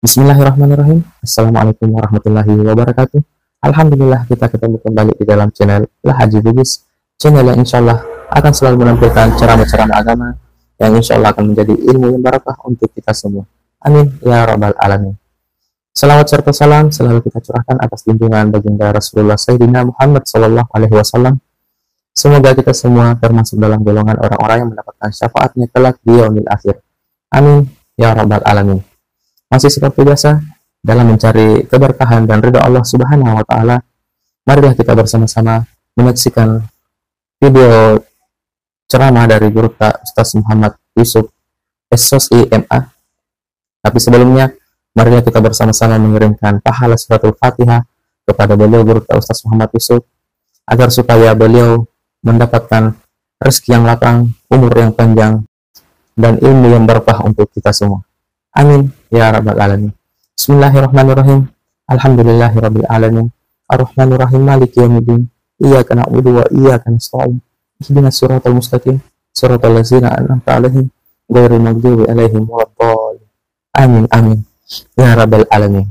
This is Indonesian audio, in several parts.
Bismillahirrahmanirrahim. Assalamualaikum warahmatullahi wabarakatuh. Alhamdulillah kita ketemu kembali di dalam channel Lahaji Bugis, channel yang insya Allah akan selalu menampilkan ceramah-ceramah agama yang insya Allah akan menjadi ilmu yang barakah untuk kita semua. Amin ya rabbal alamin. Salawat serta salam selalu kita curahkan atas junjungan baginda Rasulullah Sayyidina Muhammad Sallallahu Alaihi Wasallam. Semoga kita semua termasuk dalam golongan orang-orang yang mendapatkan syafaatnya kelak di yaumil akhir. Amin ya rabbal alamin. Masih seperti biasa dalam mencari keberkahan dan ridha Allah Subhanahu wa taala, marilah kita bersama-sama menyaksikan video ceramah dari guru kita Ustaz Muhammad Yusuf SOSI MA. Tapi sebelumnya, marilah kita bersama-sama mengirimkan pahala suratul Fatihah kepada beliau guru kita Ustaz Muhammad Yusuf agar supaya beliau mendapatkan rezeki yang lapang, umur yang panjang, dan ilmu yang berkah untuk kita semua. Amin ya rabbal alamin. Bismillahirrahmanirrahim. Alhamdulillahirabbil alamin. Arrahmanirrahim maliki yaumiddin. Iyyaka na'budu wa iyyaka nasta'in. Ihdinas siratal mustaqim. Siratal ladzina an'amta 'alaihim ghairil maghdubi 'alaihim waladdallin. Amin amin ya rabbal alamin.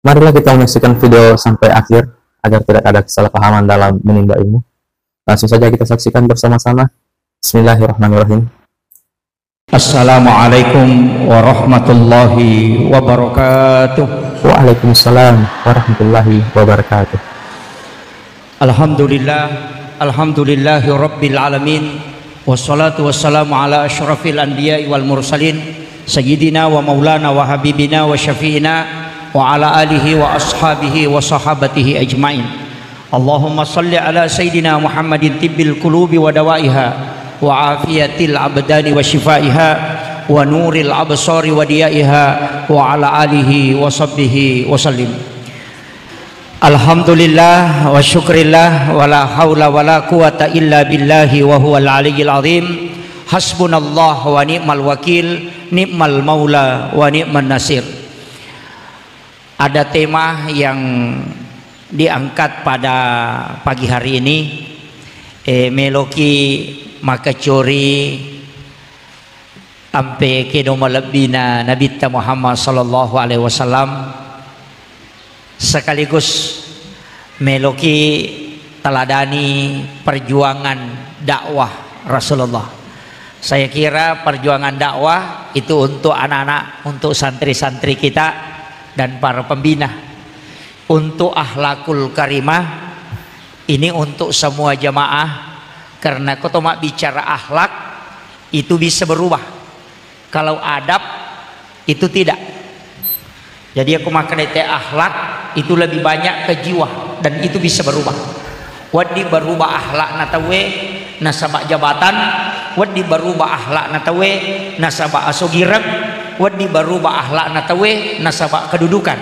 Marilah kita menyaksikan video sampai akhir agar tidak ada kesalahpahaman dalam menimba ilmu. Langsung saja kita saksikan bersama-sama. Bismillahirrahmanirrahim. Assalamualaikum warahmatullahi wabarakatuh. Waalaikumsalam warahmatullahi wabarakatuh. Alhamdulillahi rabbil alamin. Wassalatu wassalamu ala asyrafil anbiya'i wal mursalin sayyidina wa maulana wa habibina wa syafi'ina wa ala alihi wa ashabihi wa sahabatihi ajmain. Allahumma salli ala sayyidina Muhammadin tibbil qulubi wa dawaiha wa afiyatil abdani wa shifaiha wa nuril absari wa diyaiha wa ala alihi wa sahbihi wa sallim. Alhamdulillah wa syukrillah wa la hawla wa la quwata illa billahi wa huwal aliyyil azim. Hasbunallah wa ni'mal wakil, ni'mal maula wa ni'man nasir. Ada tema yang diangkat pada pagi hari ini, meloki maka curi ampe ke nomor lebih Nabi Muhammad sallallahu alaihi wasallam, sekaligus meloki teladani perjuangan dakwah Rasulullah. Saya kira perjuangan dakwah itu untuk anak-anak, untuk santri-santri kita dan para pembina, untuk akhlakul karimah, ini untuk semua jamaah. Karena kalau bicara akhlak itu bisa berubah, kalau adab itu tidak. Jadi aku makan itu akhlak itu lebih banyak ke jiwa dan itu bisa berubah. Wadi berubah akhlak natawe nasabak jabatan, wadi berubah akhlak natawe nasabak asogirab, wadi berubah akhlak natawe nasabak kedudukan.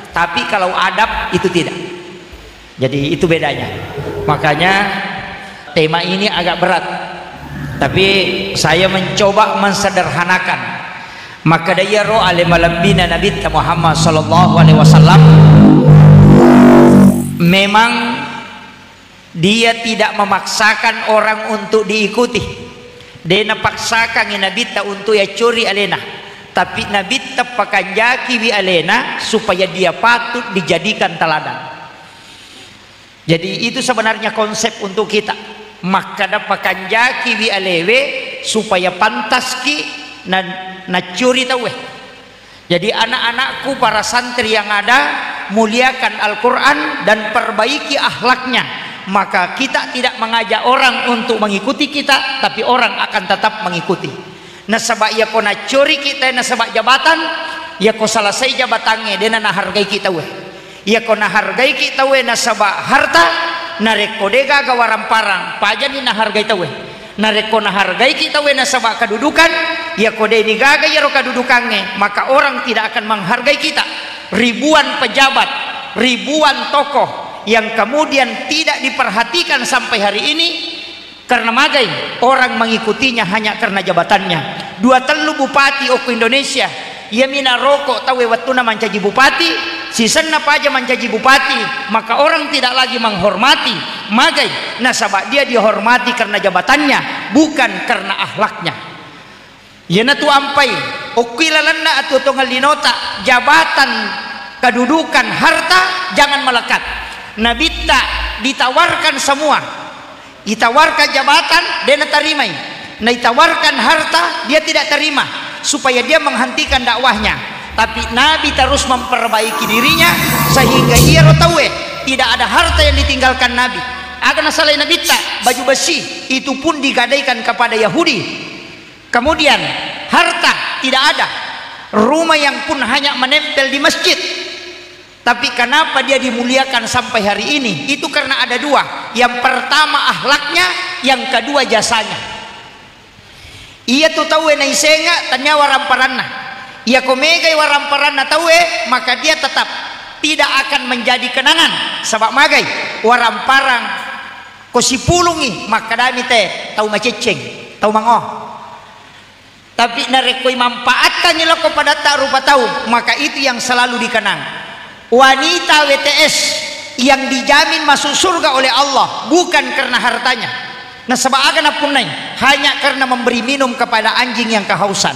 Tapi kalau adab itu tidak. Jadi itu bedanya. Makanya tema ini agak berat, tapi saya mencoba mensederhanakan. Maka daya roh alimalambina Nabi Muhammad sallallahu alaihi wasallam, memang dia tidak memaksakan orang untuk diikuti. Dia napaksakan Nabi untuk ya curi alena, tapi Nabi pakai jaki bi alena supaya dia patut dijadikan teladan. Jadi itu sebenarnya konsep untuk kita. Maka dapatkan jaki bi alewe supaya pantas ki na curi tahu. Jadi anak-anakku, para santri yang ada, muliakan Al-Quran dan perbaiki akhlaknya. Maka kita tidak mengajak orang untuk mengikuti kita, tapi orang akan tetap mengikuti. Nasabak ya kona curi kita, nasabak jabatan ya ko selesai jabatannya dia na hargai kita we. Ya kona hargai kita we nasabak harta nareko dega gawaran parang pajani na hargai tawe, nareko na hargai kita we nasabak kedudukan ya kode ini gaga ya ro kedudukannya, maka orang tidak akan menghargai kita. Ribuan pejabat, ribuan tokoh yang kemudian tidak diperhatikan sampai hari ini karena magai orang mengikutinya hanya karena jabatannya. 2 bupati oku Indonesia ia mina rokok tawe watuna mancaji bupati, sisen apa aja mancaji bupati, maka orang tidak lagi menghormati. Magai nasabak dia dihormati karena jabatannya, bukan karena akhlaknya. yana tu ampai ukilalanna atau tongal linota jabatan kedudukan harta jangan melekat. Nabi tak ditawarkan semua, ditawarkan jabatan dia tarimai, nah ditawarkan harta dia tidak terima supaya dia menghentikan dakwahnya. Tapi Nabi terus memperbaiki dirinya sehingga ia tahu tidak ada harta yang ditinggalkan Nabi. Akan asalnya Nabi tak baju besi itu pun digadaikan kepada Yahudi. Kemudian harta tidak ada, rumah yang pun hanya menempel di masjid. Tapi kenapa dia dimuliakan sampai hari ini? Itu karena ada dua. Yang pertama akhlaknya, yang kedua jasanya. Ia tu tahu naisenga tanya waramparana. Ia komega waramparana tahu maka dia tetap tidak akan menjadi kenangan. Sebab magai waramparang kosipulungi maka dami teh tahu maceceng, tahu mangoh. Tapi narekoi manfaatkan nila kepada tak rupa tahu, maka itu yang selalu dikenang. Wanita WTS yang dijamin masuk surga oleh Allah bukan karena hartanya. Nah sebab agana punai hanya karena memberi minum kepada anjing yang kehausan.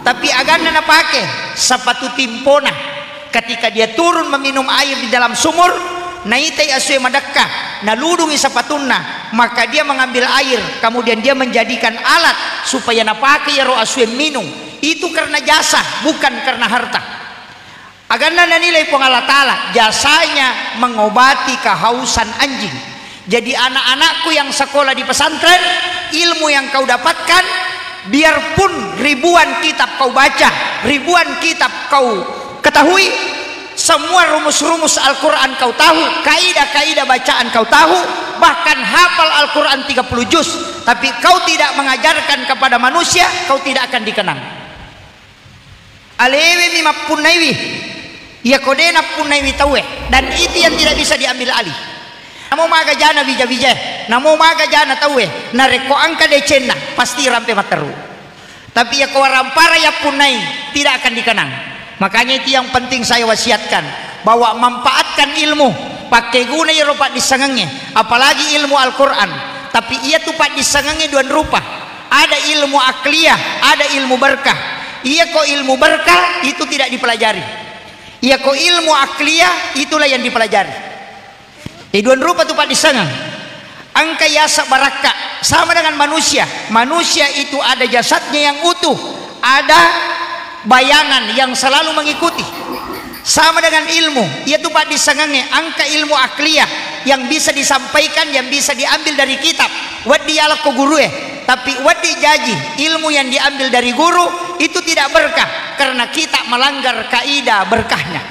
Tapi agana na pakai sepatu timpona ketika dia turun meminum air di dalam sumur, naitai asue madakah naludungi sepatuna, maka dia mengambil air kemudian dia menjadikan alat supaya napake ya ro asue minum. Itu karena jasa bukan karena harta. Agana nilai Allah Ta'ala jasanya mengobati kehausan anjing. Jadi anak-anakku yang sekolah di pesantren, ilmu yang kau dapatkan biarpun ribuan kitab kau baca, ribuan kitab kau ketahui, semua rumus-rumus Al-Quran kau tahu, kaidah-kaidah bacaan kau tahu, bahkan hafal Al-Quran 30 juz, tapi kau tidak mengajarkan kepada manusia, kau tidak akan dikenang. Alewi mimapunaiwi ya kodena punaiwi tawe, dan itu yang tidak bisa diambil alih. Namo maga jana bija-bija, namo maga jana tawe, nareko angka decena pasti rampe materu. Tapi ya kawarampara ya punai tidak akan dikenang. Makanya itu yang penting saya wasiatkan, bahwa manfaatkan ilmu, pakai guna ya rupa disengenge, apalagi ilmu Al-Quran. Tapi ia tuh pak disengenge dua rupa, ada ilmu akliyah, ada ilmu berkah. Ia kok ilmu berkah itu tidak dipelajari. Ia kok ilmu akliyah itulah yang dipelajari. Dua rupa tuh pak disengeng. Angka yasa baraka sama dengan manusia. Manusia itu ada jasadnya yang utuh, ada bayangan yang selalu mengikuti. Sama dengan ilmu, ia tuh pak disengenge angka ilmu akliyah yang bisa disampaikan, yang bisa diambil dari kitab. Wadi ala ko guru tapi wadi jaji ilmu yang diambil dari guru itu tidak berkah karena kita melanggar kaidah berkahnya.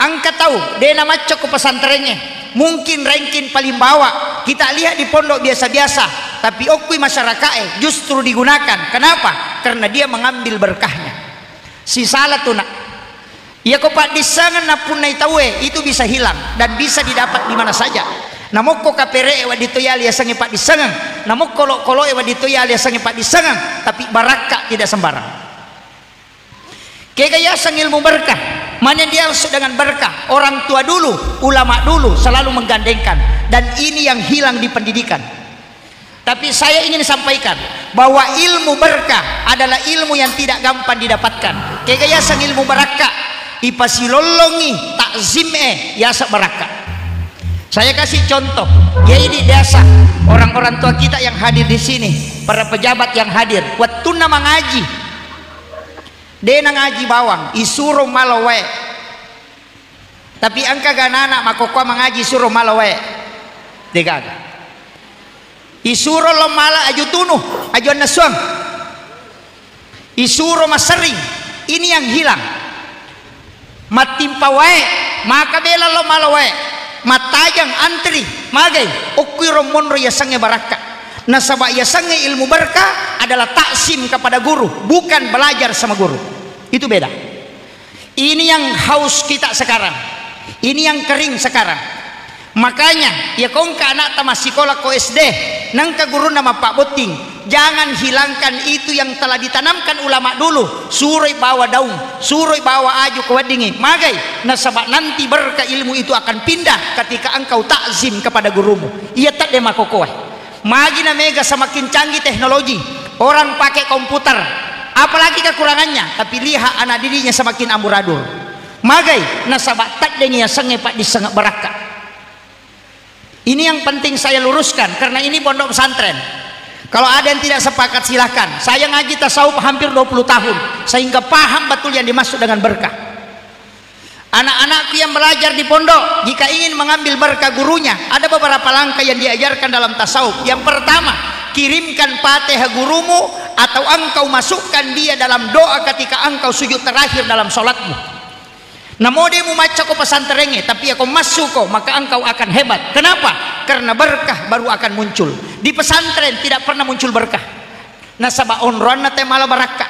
Angka tahu dia nama cok pesantrennya mungkin ranking paling bawah, kita lihat di pondok biasa-biasa, tapi okui masyarakat justru digunakan. Kenapa? Karena dia mengambil berkahnya. Si salah tuh nak ya kok pak disangan napunai tahu itu bisa hilang dan bisa didapat di mana saja. Namoko kapere wadito yali asange pak disangan, namoko kolo wadito yali asange pak disangan, tapi barakah tidak sembarang. Kegaya sang ilmu berkah, mana dia harus dengan berkah. Orang tua dulu, ulama dulu selalu menggandengkan, dan ini yang hilang di pendidikan. Tapi saya ingin sampaikan bahwa ilmu berkah adalah ilmu yang tidak gampang didapatkan. Kegaya sang ilmu barakah ipasilolongi takzim yasa barakah. Saya kasih contoh, ya ini desa orang-orang tua kita yang hadir di sini, para pejabat yang hadir. Waktu nama ngaji, dia ngaji bawang, isuruh malawe. Tapi angka ganana makokwa mengaji suruh malawe, degaga. Isuruh lo mala aju tunuh, aju nasuang. Isuruh masering, ini yang hilang. Matimpa wae, maka bela lo malawe. Matajang antri magai ukiro monro yasange barakah. Nasabah yasange ilmu berkah adalah taksim kepada guru, bukan belajar sama guru. Itu beda. Ini yang haus kita sekarang, ini yang kering sekarang. Makanya ya kong ka anak tamas sekolah ko SD nangka guru nama Pak Boting, jangan hilangkan itu yang telah ditanamkan ulama dulu. Suroi bawa daun, suroi bawa aju ke wadingi magai. Nasabak nanti berkah ilmu itu akan pindah ketika engkau takzim kepada gurumu. Ia tak demakokoh. Magina mega semakin canggih teknologi, orang pakai komputer, apalagi kekurangannya, tapi lihat anak dirinya semakin amburadul. Magai nasabat tak denia senge pak disengak beraka. Ini yang penting saya luruskan, karena ini pondok pesantren. Kalau ada yang tidak sepakat silahkan. Saya ngaji tasawuf hampir 20 tahun, sehingga paham betul yang dimaksud dengan berkah. Anak-anakku yang belajar di pondok, jika ingin mengambil berkah gurunya, ada beberapa langkah yang diajarkan dalam tasawuf. Yang pertama, kirimkan Fatihah gurumu, atau engkau masukkan dia dalam doa ketika engkau sujud terakhir dalam sholatmu. Namo demu maca ko pesantrennya, tapi aku masuk kok, maka engkau akan hebat. Kenapa? Karena berkah baru akan muncul. Di pesantren tidak pernah muncul berkah. Nasaba onron nate malah barakah.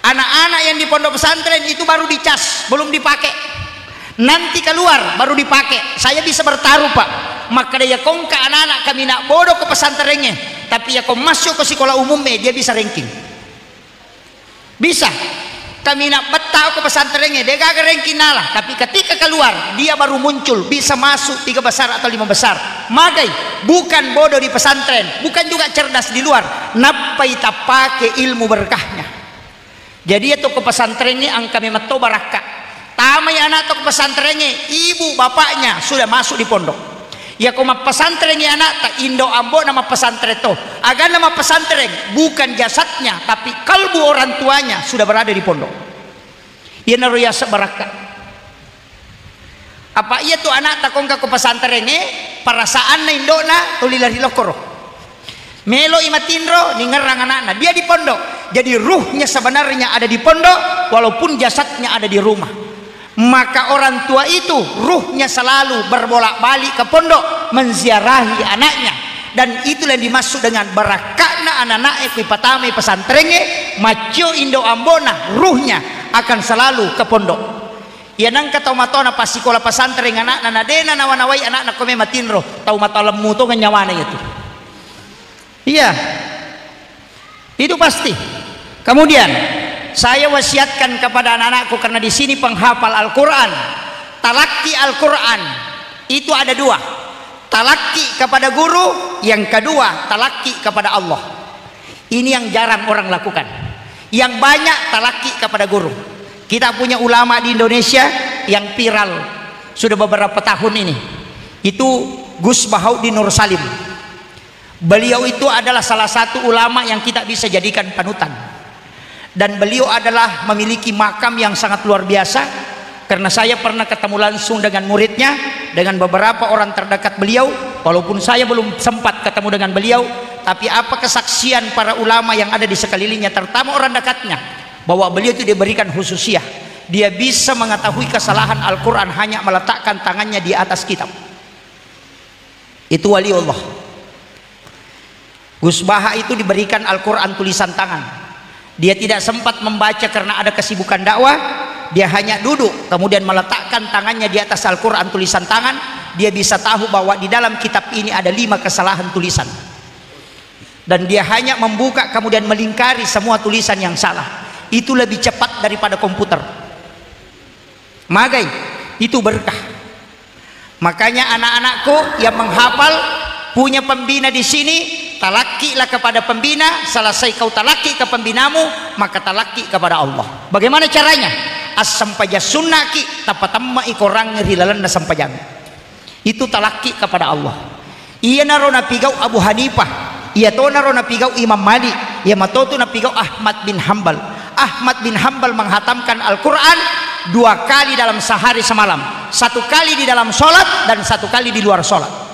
Anak-anak yang di pondok pesantren itu baru dicas, belum dipakai. Nanti keluar baru dipakai. Saya bisa bertaruh pak, maka dia kongka anak-anak kami nak bodoh ke pesantrennya, tapi ya kau masuk ke sekolah umumnya dia bisa ranking. Bisa kami nak betah ke pesantrennya dia gak ranking nalah, tapi ketika keluar dia baru muncul, bisa masuk 3 besar atau 5 besar. Magai bukan bodoh di pesantren, bukan juga cerdas di luar, napai tak pakai ilmu berkahnya. Jadi itu ke pesantrennya angka memeto barakah. Tamai anak tok pesantrennya, ibu bapaknya sudah masuk di pondok. Ya koma pesantrennya anak tak indo ambo nama pesantren to. Agar nama pesantren bukan jasadnya, tapi kalbu orang tuanya sudah berada di pondok. Ya naruya sebaraka. Apa iya tuh anak tak kongka ke pesantrennya, perasaan na indona tulilari lokoro. Melo imatindro ningerang anak-anak dia di pondok. Jadi ruhnya sebenarnya ada di pondok, walaupun jasadnya ada di rumah. Maka orang tua itu ruhnya selalu berbolak-balik ke pondok menziarahi anaknya, dan itulah yang dimaksud dengan barakakna anak-anak pertama pesantrennya macio indo ambona, ruhnya akan selalu ke pondok. Ya nang katau matona pas sekolah pesantren anak nadena nawanawai anak kome matinro tau mata lemu to nyawana itu. Iya, itu pasti. Kemudian saya wasiatkan kepada anak-anakku, karena di sini penghafal Al-Quran, talaki Al-Quran itu ada 2, talaki kepada guru, yang kedua talaki kepada Allah. Ini yang jarang orang lakukan, yang banyak talaki kepada guru. Kita punya ulama di Indonesia yang viral sudah beberapa tahun ini, itu Gus Bahaudin Nur Salim. Beliau itu adalah salah satu ulama yang kita bisa jadikan panutan. Dan beliau adalah memiliki makam yang sangat luar biasa, karena saya pernah ketemu langsung dengan muridnya, dengan beberapa orang terdekat beliau, walaupun saya belum sempat ketemu dengan beliau, tapi apa kesaksian para ulama yang ada di sekelilingnya, terutama orang dekatnya, bahwa beliau itu diberikan khususiyah, dia bisa mengetahui kesalahan Al-Quran hanya meletakkan tangannya di atas kitab. Itu waliullah. Gus Baha itu diberikan Al-Quran tulisan tangan. Dia tidak sempat membaca karena ada kesibukan dakwah. Dia hanya duduk, kemudian meletakkan tangannya di atas Al-Quran tulisan tangan. Dia bisa tahu bahwa di dalam kitab ini ada 5 kesalahan tulisan. Dan dia hanya membuka kemudian melingkari semua tulisan yang salah. Itu lebih cepat daripada komputer. Magai, itu berkah. Makanya anak-anakku yang menghafal punya pembina di sini, talakilah kepada pembina. Selesai kau talaki ke pembinamu, maka talaki kepada Allah. Bagaimana caranya? As-sampaja sunnaki tapatamma ikorang ngerilalan na sampajan. Itu talaki kepada Allah. Iya naro napigau Abu Hanifah, iya to naro napigau Imam Malik, iya matoto napigau Ahmad bin Hambal. Ahmad bin Hambal menghatamkan Al-Quran 2 kali dalam sehari semalam, 1 kali di dalam sholat dan 1 kali di luar sholat.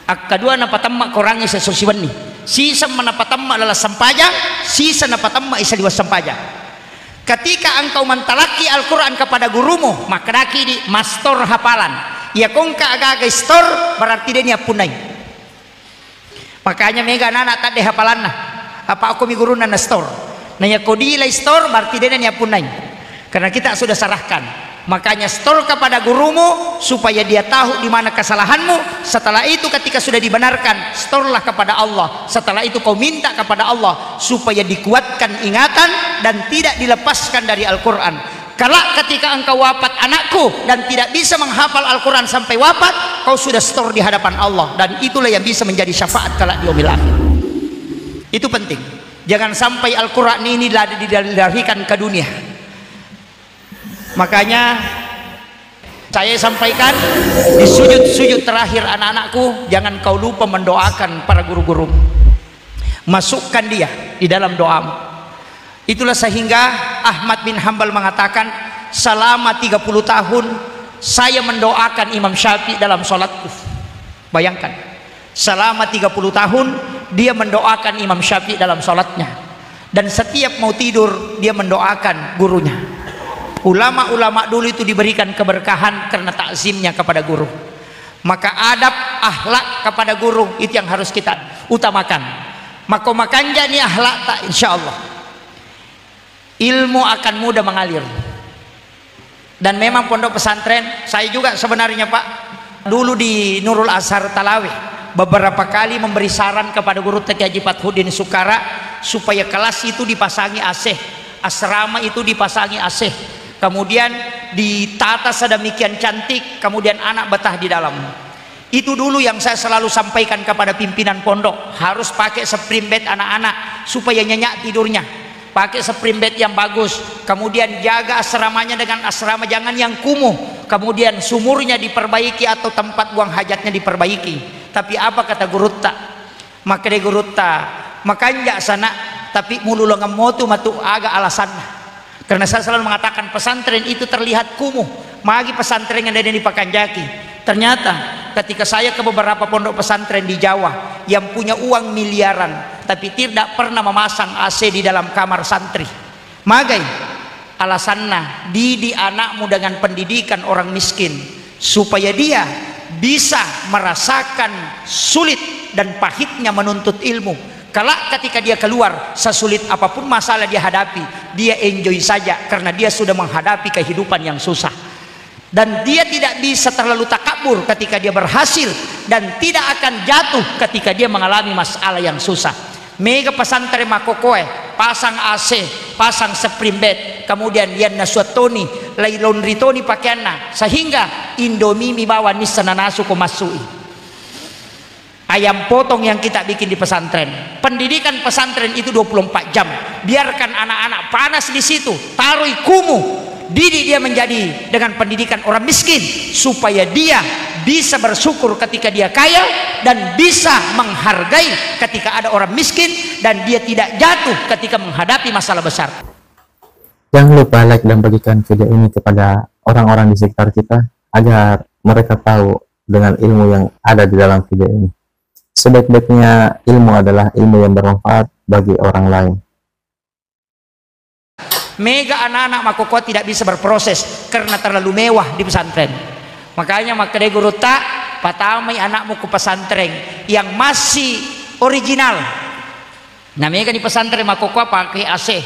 Kedua napatamma korangi sesusiwan nih, sisa menapatamma adalah sampajang, sisa napatamma isa liwas sampajang. Ketika engkau mentalaki Al-Quran kepada gurumu, maka daki di mastor hafalan. Ya kongka agak store berarti dia punai. Makanya mega anak tak deh hafalan nah. Apa aku mi guru nana store. Nanya kodi la store berarti dia punai. Karena kita sudah sarahkan. Makanya store kepada gurumu supaya dia tahu di mana kesalahanmu. Setelah itu ketika sudah dibenarkan, storelah kepada Allah. Setelah itu kau minta kepada Allah supaya dikuatkan ingatan dan tidak dilepaskan dari Al-Quran. Kelak ketika engkau wafat anakku dan tidak bisa menghafal Al-Quran sampai wafat, kau sudah setor di hadapan Allah, dan itulah yang bisa menjadi syafaat kelak di yaumil akhir. Itu penting. Jangan sampai Al-Quran ini dilarikan ke dunia. Makanya saya sampaikan di sujud-sujud terakhir anak-anakku, jangan kau lupa mendoakan para guru-guru. Masukkan dia di dalam doamu. Itulah sehingga Ahmad bin Hanbal mengatakan, selama 30 tahun saya mendoakan Imam Syafi'i dalam sholatku. Bayangkan, selama 30 tahun dia mendoakan Imam Syafi'i dalam sholatnya, dan setiap mau tidur dia mendoakan gurunya. Ulama-ulama dulu itu diberikan keberkahan karena takzimnya kepada guru. Maka adab, akhlak kepada guru itu yang harus kita utamakan. Maka makanya ini akhlak tak, insya Allah ilmu akan mudah mengalir. Dan memang pondok pesantren, saya juga sebenarnya Pak, dulu di Nurul Azhar Talawi beberapa kali memberi saran kepada guru Teki Haji Fathuddin Sukara supaya kelas itu dipasangi AC, asrama itu dipasangi AC, kemudian ditata sedemikian cantik, kemudian anak betah di dalam. Itu dulu yang saya selalu sampaikan kepada pimpinan pondok, harus pakai spring bed anak-anak supaya nyenyak tidurnya, pakai spring bed yang bagus, kemudian jaga asramanya dengan asrama jangan yang kumuh, kemudian sumurnya diperbaiki atau tempat buang hajatnya diperbaiki. Tapi apa kata gurutta? Maka de gurutta makanya sana tapi mulu lengemotu matu agak alasan. Karena saya selalu mengatakan pesantren itu terlihat kumuh, magi pesantren yang ada di Pakanjaki. Ternyata ketika saya ke beberapa pondok pesantren di Jawa yang punya uang miliaran tapi tidak pernah memasang AC di dalam kamar santri, magai alasannya didik anakmu dengan pendidikan orang miskin supaya dia bisa merasakan sulit dan pahitnya menuntut ilmu. Kelak ketika dia keluar, sesulit apapun masalah dia hadapi, dia enjoy saja karena dia sudah menghadapi kehidupan yang susah. Dan dia tidak bisa terlalu takabur ketika dia berhasil, dan tidak akan jatuh ketika dia mengalami masalah yang susah. Mega pesantren Makokoe pasang AC, pasang spring bed, kemudian yan nasuatoni lailon ritoni pakaianna, sehingga Indomie mi bawa nisananasu komasui, ayam potong yang kita bikin di pesantren. Pendidikan pesantren itu 24 jam. Biarkan anak-anak panas di situ, taruh kumuh, didik dia menjadi dengan pendidikan orang miskin supaya dia bisa bersyukur ketika dia kaya dan bisa menghargai ketika ada orang miskin, dan dia tidak jatuh ketika menghadapi masalah besar. Jangan lupa like dan bagikan video ini kepada orang-orang di sekitar kita agar mereka tahu dengan ilmu yang ada di dalam video ini. Sebaik-baiknya ilmu adalah ilmu yang bermanfaat bagi orang lain. Mega anak-anak Makoko tidak bisa berproses karena terlalu mewah di pesantren. Makanya makanya guru tak patamai anakmu ke pesantren yang masih original. Namanya kan di pesantren Makoko pakai AC,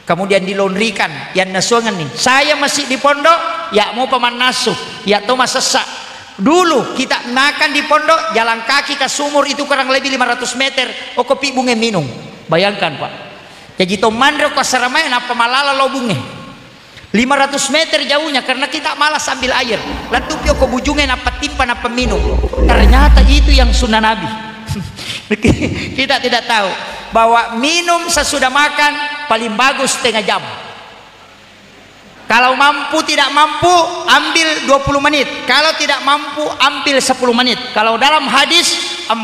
kemudian dilondrikan yang nasuangan nih. Saya masih di pondok, ya mau paman nasuh, ya toma sesak. Dulu kita makan di pondok, jalan kaki ke sumur itu kurang lebih 500 meter, o kopi bunga minum. Bayangkan Pak. Jadi tomandro ke seramai apa malala lobungnya 500 meter jauhnya karena kita malas ambil air. Lalu pio ke bujungnya apa timpa apa minum. Ternyata itu yang sunnah Nabi. Kita tidak tahu bahwa minum sesudah makan paling bagus setengah jam. Kalau mampu tidak mampu ambil 20 menit. Kalau tidak mampu ambil 10 menit. Kalau dalam hadis 40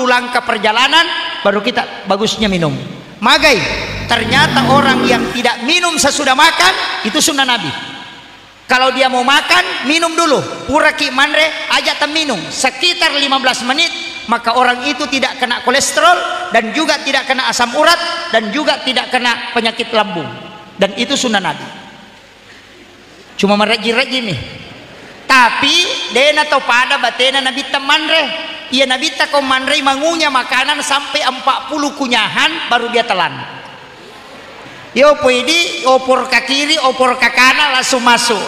langkah perjalanan baru kita bagusnya minum. Magai, ternyata orang yang tidak minum sesudah makan itu sunnah Nabi. Kalau dia mau makan minum dulu, puraki mandre ajak minum sekitar 15 menit, maka orang itu tidak kena kolesterol dan juga tidak kena asam urat dan juga tidak kena penyakit lambung, dan itu sunnah Nabi. Cuma meregi-regi nih, tapi dena atau pada batena Nabi temandre. Iya Nabi tak komandre mangunya makanan sampai 40 kunyahan baru dia telan. Yo poidi opor ke kiri opor ke kanan langsung masuk.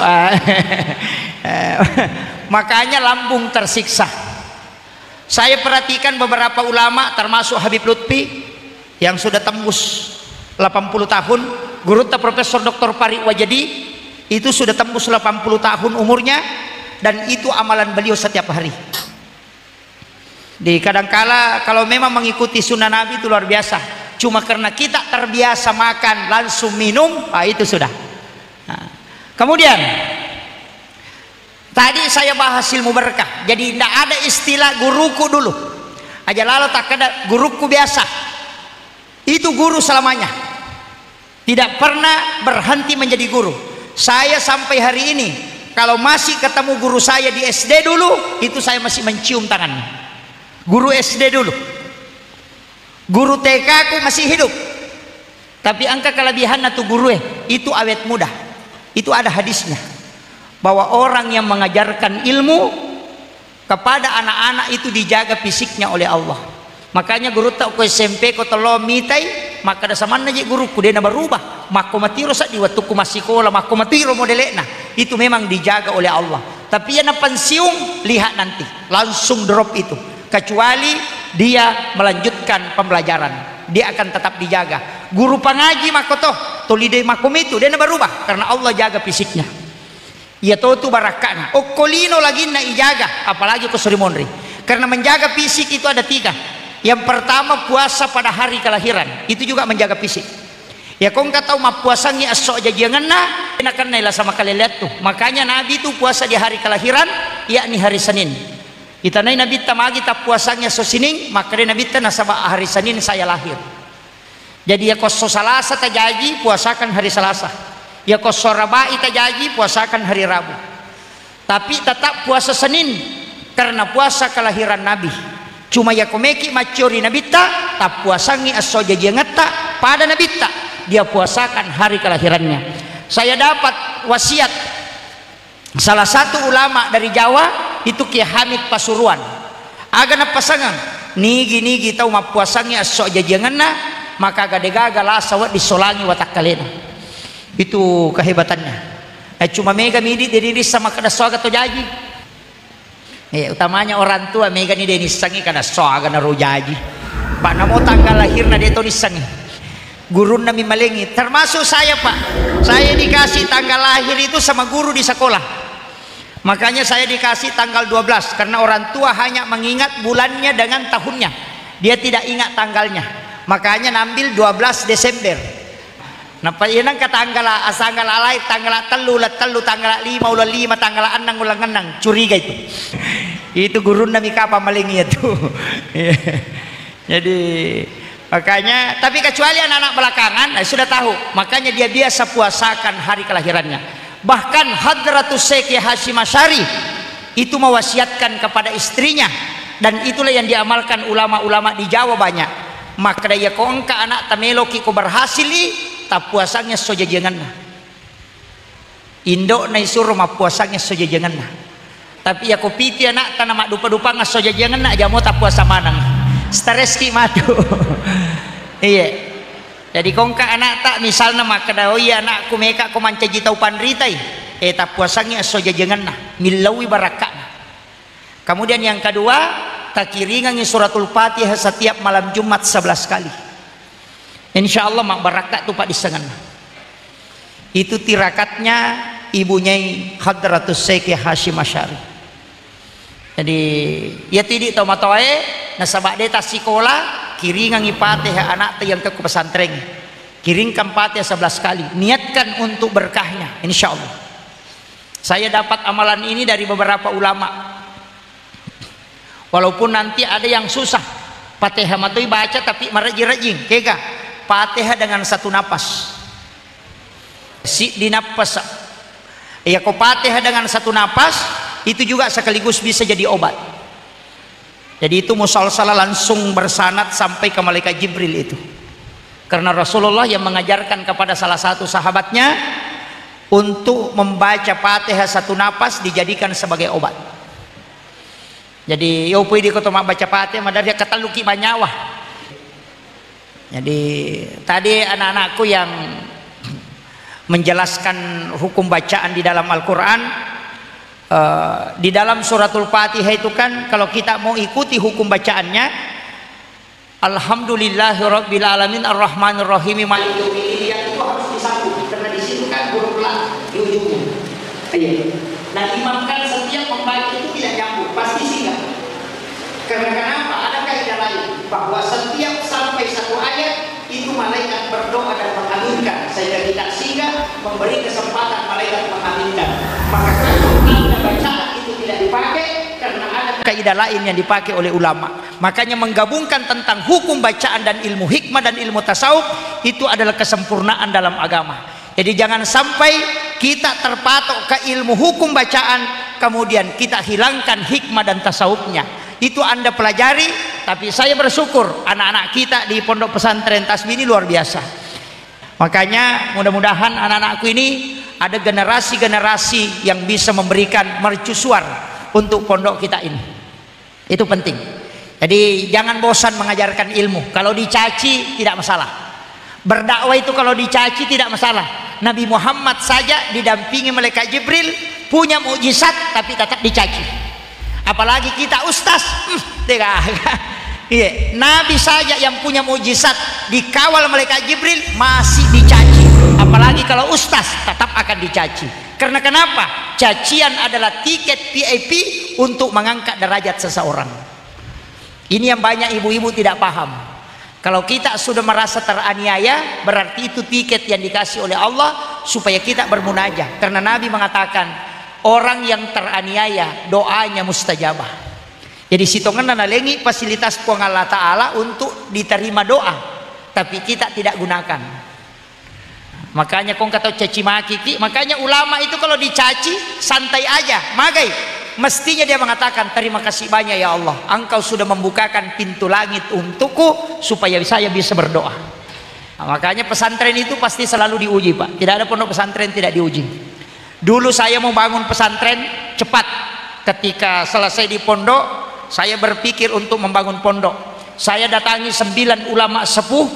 Makanya lambung tersiksa. Saya perhatikan beberapa ulama termasuk Habib Lutfi yang sudah tembus 80 tahun, guru Profesor Dr. Farid Wajdi, Itu sudah tembus 80 tahun umurnya, dan itu amalan beliau setiap hari. Di kadangkala kalau memang mengikuti sunnah Nabi itu luar biasa. Cuma karena kita terbiasa makan langsung minum, itu sudah. Nah, kemudian tadi saya bahas ilmu berkah. Jadi tidak ada istilah guruku dulu aja lalu, tak ada guruku biasa. Itu guru selamanya, tidak pernah berhenti menjadi guru. Saya sampai hari ini kalau masih ketemu guru saya di SD dulu, itu saya masih mencium tangannya. Guru SD dulu. Guru TK aku masih hidup, tapi angka kelebihan itu guru itu awet muda. Itu ada hadisnya bahwa orang yang mengajarkan ilmu kepada anak-anak itu dijaga fisiknya oleh Allah. Makanya guru tak ko SMP ko telo mitai, maka da samanna je guruku dia na berubah. Mako matiro sa di waktu ku masih sekolah, mako matiro modelena. Itu memang dijaga oleh Allah. Tapi yang pensiun lihat nanti, langsung drop itu. Kecuali dia melanjutkan pembelajaran, dia akan tetap dijaga. Guru pengaji makoto tolide makom itu dia na berubah karena Allah jaga fisiknya. Ya tu barakana. Okolino lagi na ijaga, apalagi ko Surimonri. Karena menjaga fisik itu ada 3. Yang pertama puasa pada hari kelahiran, itu juga menjaga fisik. Ya kau nggak tahu mah puasanya esok aja jangan enakan nailah sama kalian lihat tuh. Makanya Nabi itu puasa di hari kelahiran, yakni hari Senin. Kita Nabi tamagi tak puasanya so sining, maka Nabi nasaba hari Senin saya lahir. Jadi ya koso Salasa tajaji puasakan hari Selasa. Ya koso Rabai tajaji puasakan hari Rabu. Tapi tetap puasa Senin karena puasa kelahiran Nabi. Cuma ya komeki macuri Nabi tak puasangi aso jaji ngata pada Nabi dia puasakan hari kelahirannya. Saya dapat wasiat salah satu ulama dari Jawa itu Ki Hamid Pasuruan. Agana pasangan nigi tahu ma puasangi aso jaji ngana, maka gade-gaga lah sawat disolangi watak kalena. Itu kehebatannya. Cuma mega midi diri sama kada soga to jaji. Utamanya orang tua mega ni dia nisangi kada soga na rojaji. Pak namo tanggal lahir na dia to nisangi. Guru nami malengi, termasuk saya Pak. Saya dikasih tanggal lahir itu sama guru di sekolah. Makanya saya dikasih tanggal 12 karena orang tua hanya mengingat bulannya dengan tahunnya. Dia tidak ingat tanggalnya. Makanya nambil 12 Desember. Nah, payenang ka tanggal alay tanggal telu tanggal 5 ulah 5 tanggal 6 ulah 6 curiga itu. Itu guru nami kapa malengi itu. Jadi makanya, tapi kecuali anak-anak belakangan sudah tahu, makanya dia biasa puasakan hari kelahirannya. Bahkan Hadratus Syekh Hasyim Asy'ari itu mewasiatkan kepada istrinya, dan itulah yang diamalkan ulama-ulama di Jawa banyak. Maka dia kongka anak tameloki ko berhasil tak puasanya soja janganna. Indo na isuruh ma puasanya soja janganna. Tapi ya ko piti anak tanah mak dupa-dupa ngasoja janganna aja mau tak puasa manang. Stres ki madu. Iya. Jadi kongka anak tak misalnya maka dawai anakku meka ko mancaji tau panritai tak puasanya so jajangan milawi barakah. Kemudian yang kedua takiringan suratul Fatihah setiap malam Jumat 11 kali. Insyaallah mak barakah tu pak disengan. Itu tirakatnya ibunya Hadratus Syekh Hasyim Asy'ari. Jadi ya tidak tahu matoe nasabak deta sekolah kiringan Fatihah anak yang ke pesantren. Kiringkan Fatihah 11 kali. Niatkan untuk berkahnya insyaallah. Saya dapat amalan ini dari beberapa ulama. Walaupun nanti ada yang susah. Fatihah matoi baca tapi marajing-rajing. Kega Fatihah dengan satu napas. Si dinapas. Ya ko Fatihah dengan satu napas itu juga sekaligus bisa jadi obat. Jadi itu musalsalah langsung bersanad sampai ke malaikat Jibril itu. Karena Rasulullah yang mengajarkan kepada salah satu sahabatnya untuk membaca Fatihah satu napas dijadikan sebagai obat. Jadi yo pui di kota baca Fatihah madar dia kataluki banyawa. Jadi tadi anak-anakku yang menjelaskan hukum bacaan di dalam Al-Qur'an, di dalam suratul Fatihah itu kan kalau kita mau ikuti hukum bacaannya, alhamdulillahirabbil alamin arrahmanirrahim maliki yaumiddin, itu harus disambung karena di situ kan huruf la ujungnya. Iya. Nah, imam kan setiap membaca itu tidak nyambung, pasti singgah. Karena kenapa? Ada kaidah lain bahwa setiap sampai satu ayat itu malaikat berdoa dan mengaminkan, sehingga tidak singgah memberi kesempatan malaikat mengaminkan. Maka kalau ada bacaan itu tidak dipakai karena ada kaidah lain yang dipakai oleh ulama. Makanya menggabungkan tentang hukum bacaan dan ilmu hikmah dan ilmu tasawuf itu adalah kesempurnaan dalam agama. Jadi jangan sampai kita terpatok ke ilmu hukum bacaan kemudian kita hilangkan hikmah dan tasawufnya. Itu Anda pelajari, tapi saya bersyukur anak-anak kita di Pondok Pesantren Tasbih ini luar biasa. Makanya mudah-mudahan anak-anakku ini ada generasi-generasi yang bisa memberikan mercusuar untuk pondok kita ini. Itu penting. Jadi jangan bosan mengajarkan ilmu. Kalau dicaci tidak masalah. Berdakwah itu kalau dicaci tidak masalah. Nabi Muhammad saja didampingi malaikat Jibril punya mukjizat tapi tetap dicaci. Apalagi kita ustaz, iya. Nabi saja yang punya mukjizat dikawal malaikat Jibril masih dicaci. Apalagi kalau ustaz tetap akan dicaci. Karena kenapa? Cacian adalah tiket VIP untuk mengangkat derajat seseorang. Ini yang banyak ibu-ibu tidak paham. Kalau kita sudah merasa teraniaya, berarti itu tiket yang dikasih oleh Allah supaya kita bermunajat. Karena Nabi mengatakan, orang yang teraniaya doanya mustajabah. Jadi sitongan nalengi fasilitas puang Allah Ta'ala untuk diterima doa, tapi kita tidak gunakan. Makanya kong kata caci maki, makanya ulama itu kalau dicaci santai aja, magai. Mestinya dia mengatakan terima kasih banyak ya Allah, Engkau sudah membukakan pintu langit untukku supaya saya bisa berdoa. Nah, makanya pesantren itu pasti selalu diuji, Pak. Tidak ada pondok pesantren tidak diuji. Dulu saya mau bangun pesantren cepat. Ketika selesai di pondok, saya berpikir untuk membangun pondok. Saya datangi 9 ulama sepuh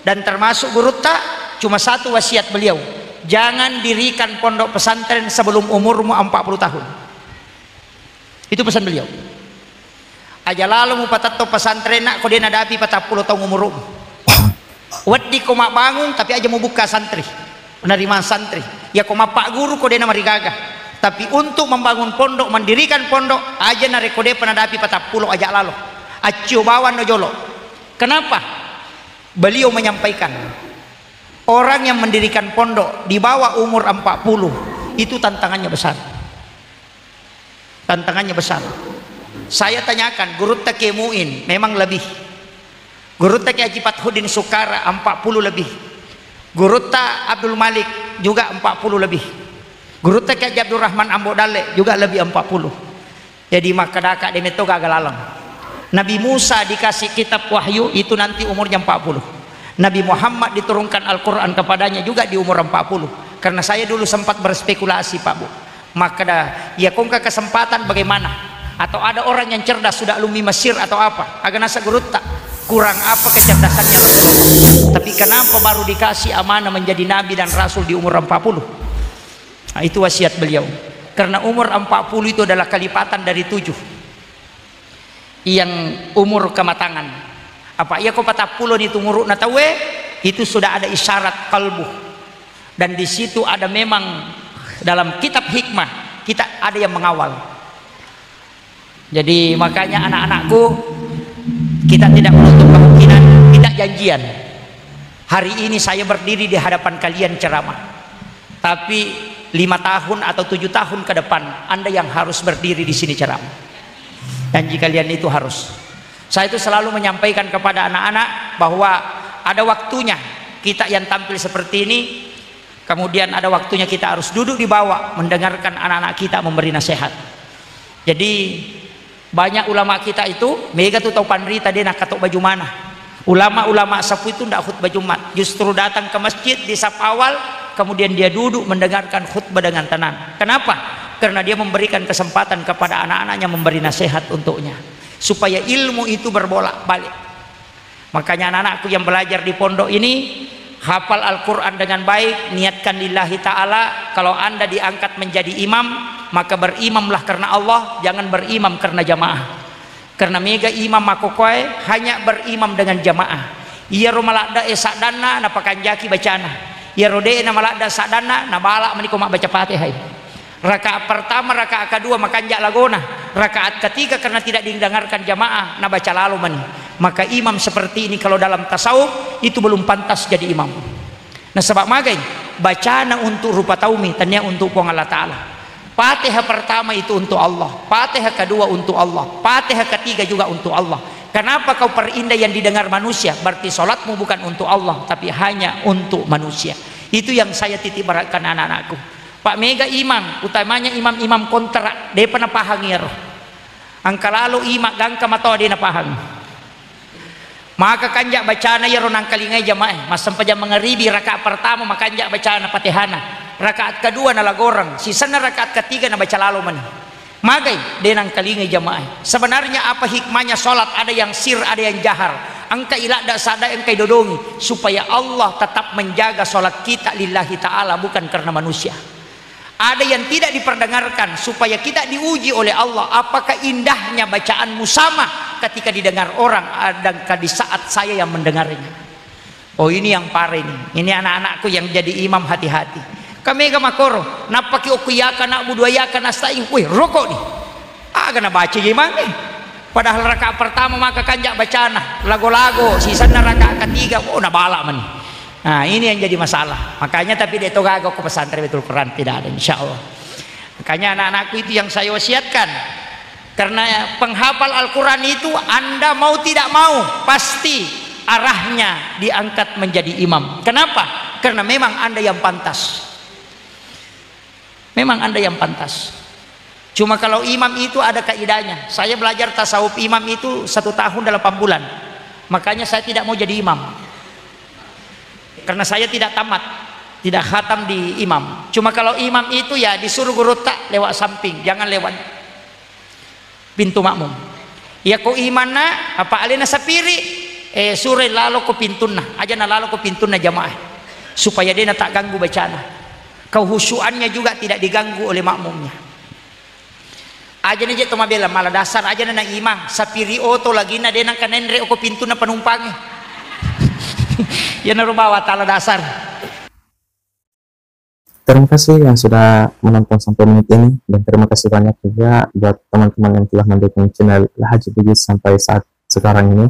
dan termasuk Guru Ta, cuma satu wasiat beliau, jangan dirikan pondok pesantren sebelum umurmu 40 tahun. Itu pesan beliau. Aja lalu mu patato pesantren nak kau dia nadapi 40 tahun umurmu. Wadi kau mak bangun tapi aja mau buka santri, penerimaan santri. Ya kau mak pak guru kau dia nama rigagah. Tapi untuk membangun pondok, mendirikan pondok aja nare kau dia penadapi 40 aja lalu. Acio bawan no jolo. Kenapa? Beliau menyampaikan orang yang mendirikan pondok di bawah umur 40 itu tantangannya besar. Tantangannya besar. Saya tanyakan Guru Taki Muin memang lebih, Guru Taki Haji Fathuddin Sukara 40 lebih, Guru Ta Abdul Malik juga 40 lebih, Guru Taki Haji Abdul Rahman Ambo Dale juga lebih 40. Jadi maka daka demetoga galalang. Nabi Musa dikasih kitab wahyu itu nanti umurnya 40. Nabi Muhammad diturunkan Al-Quran kepadanya juga di umur 40. Karena saya dulu sempat berspekulasi, Pak Bu, maka dah ya kongka kesempatan bagaimana, atau ada orang yang cerdas sudah alumni Mesir atau apa, agak nasa Guru tak kurang apa kecerdasannya Rasul, tapi kenapa baru dikasih amanah menjadi nabi dan rasul di umur 40? Nah, itu wasiat beliau. Karena umur 40 itu adalah kelipatan dari 7 yang umur kematangan. Apa iya kau 40 itu umur natawe, itu sudah ada isyarat kalbu, dan di situ ada memang dalam kitab hikmah kita ada yang mengawal. Jadi makanya anak-anakku, kita tidak menutup kemungkinan, kita janjian hari ini saya berdiri di hadapan kalian ceramah, tapi 5 tahun atau 7 tahun ke depan Anda yang harus berdiri di sini ceramah. Janji kalian itu harus. Saya itu selalu menyampaikan kepada anak-anak bahwa ada waktunya kita yang tampil seperti ini, kemudian ada waktunya kita harus duduk di bawah mendengarkan anak-anak kita memberi nasihat. Jadi banyak ulama kita itu mega tuh tau pandri tadi nak katok baju mana. Ulama-ulama sapu itu ndak khutbah Jumat, justru datang ke masjid di saf awal, kemudian dia duduk mendengarkan khutbah dengan tenang. Kenapa? Karena dia memberikan kesempatan kepada anak-anaknya memberi nasihat untuknya, supaya ilmu itu berbolak-balik. Makanya anak-anakku yang belajar di pondok ini, hafal Al-Quran dengan baik, niatkan lillahi ta'ala. Kalau Anda diangkat menjadi imam, maka berimamlah karena Allah, jangan berimam karena jamaah. Karena mega imam makokoy hanya berimam dengan jamaah. Ia rumalada esak dana napakan jaki bacana. ya rode na malada sadana na bala maniko mak baca Fatihah. Rakaat pertama, rakaat kedua makan jak lagona, rakaat ketiga karena tidak didengarkan jamaah na baca lalu mani. Maka imam seperti ini kalau dalam tasawuf itu belum pantas jadi imam. Nah sebab magai bacana untuk rupa taumi tanya untuk puang Allah Ta'ala. Fatihah pertama itu untuk Allah, Fatihah kedua untuk Allah, Fatihah ketiga juga untuk Allah. Kenapa kau perindah yang didengar manusia? Berarti sholatmu bukan untuk Allah tapi hanya untuk manusia. Itu yang saya titip beratkan anak-anakku. Pak Mega imam, utamanya imam-imam kontrak, dia pernah pahangir. Angka lalu imam gangka matau dia na pahang. Maka kanjak bacana ya ronang kalingai jamaah. Mas sampai jam mengeribi rakaat pertama maka kanjak bacana Fatihana. Rakaat kedua na lagorang, sisanya rakaat ketiga na baca lalu mani. Magai dia nang kalingai jamaah. Sebenarnya apa hikmahnya sholat? Ada yang sir, ada yang jahar. Angka ilah dak sada engkai dodongi supaya Allah tetap menjaga sholat kita lillahi ta'ala bukan karena manusia. Ada yang tidak diperdengarkan supaya kita diuji oleh Allah apakah indahnya bacaanmu sama ketika didengar orang adakah di saat saya yang mendengarnya. Oh ini yang parah ini anak-anakku yang jadi imam, hati-hati. Kami ga makoro napaki okuyaka nak budayaka nastain wih rokok nih agak na baca gimana padahal rakaat pertama maka kanjak bacana lago-lago sisanya rakaat ketiga oh na bala man. Nah ini yang jadi masalah. Makanya tapi dia togago ke pesantren Baitul Quran tidak ada insyaallah. Makanya anak-anakku itu yang saya wasiatkan. Karena penghafal Al-Quran itu Anda mau tidak mau pasti arahnya diangkat menjadi imam. Kenapa? Karena memang Anda yang pantas. Memang Anda yang pantas. Cuma kalau imam itu ada kaidahnya. Saya belajar tasawuf imam itu 1 tahun 8 bulan. Makanya saya tidak mau jadi imam. Karena saya tidak tamat, tidak khatam di imam. Cuma kalau imam itu ya disuruh guru tak lewat samping, jangan lewat pintu makmum. Ya ko imana apa alena sapiri sure lalu ko pintuna, aja na lalu ko pintuna jamaah supaya dia tak ganggu bacana. Kehusuannya juga tidak diganggu oleh makmumnya. Aja nih jatuh mabela malah dasar aja na imam sapiri oto lagi na dia nang kanenre ko pintuna penumpangnya. Ya narubawa tala dasar. Terima kasih yang sudah menonton sampai menit ini dan terima kasih banyak juga buat teman-teman yang telah mendukung channel Haji Bugis sampai saat sekarang ini.